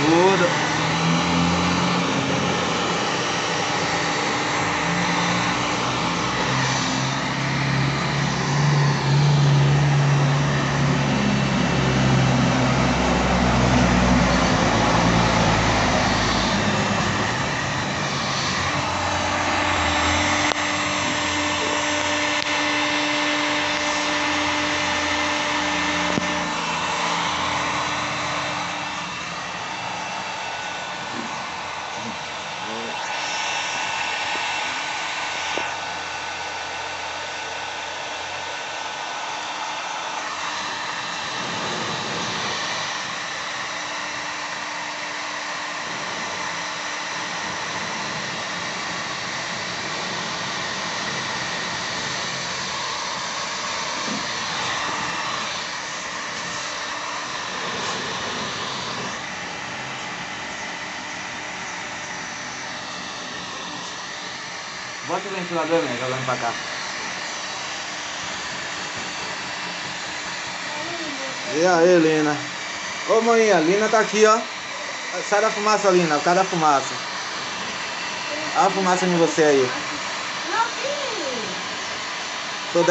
tudo. Bota o ventilador, né? Jogando pra cá. E aí, Lina? Ô, mãe, a Lina tá aqui, ó. Sai da fumaça, Lina. O cara da fumaça. Olha a fumaça em você aí. Tô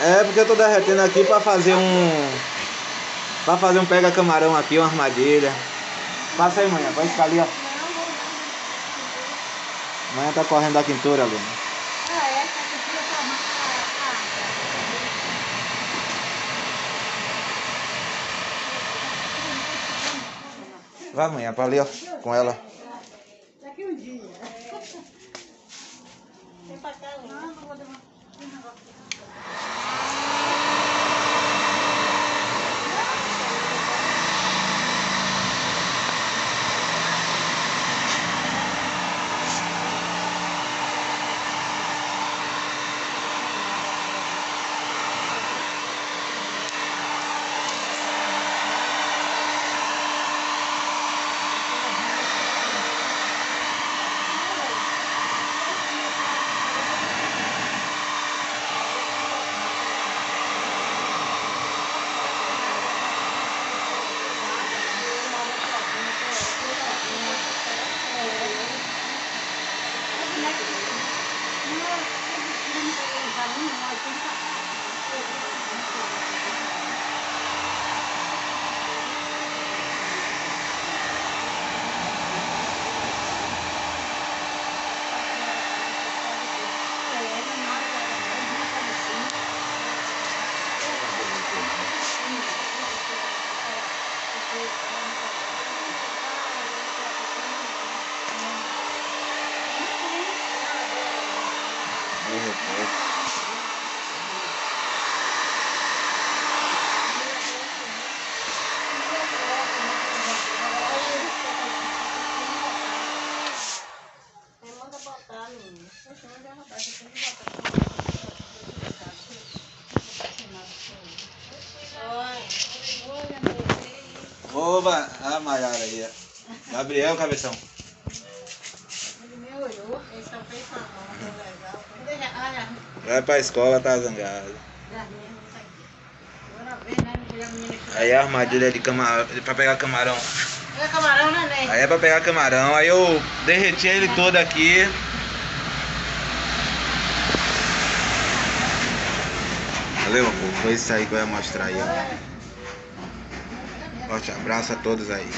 É porque eu tô derretendo aqui pra fazer um... Pra fazer um pega-camarão aqui, uma armadilha. Passa aí, manhã. Pode ficar ali, ó. Amanhã tá correndo da quintura, Luna. Vai amanhã pra ali, ó, com ela. Daqui um dia. Vem pra cá, Luna. Não vou demorar. Oba, a Maiara aí. Gabriel, cabeção. Ele me olhou, ele só fez uma mão, legal. Vai pra escola, tá zangado. Agora vem, né? Aí a armadilha de camarão, pra pegar camarão. É camarão, né, Ney? Aí é pra pegar camarão, aí eu derreti ele todo aqui. Valeu, pô, foi isso aí que eu ia mostrar aí, ó. Forte abraço a todos aí.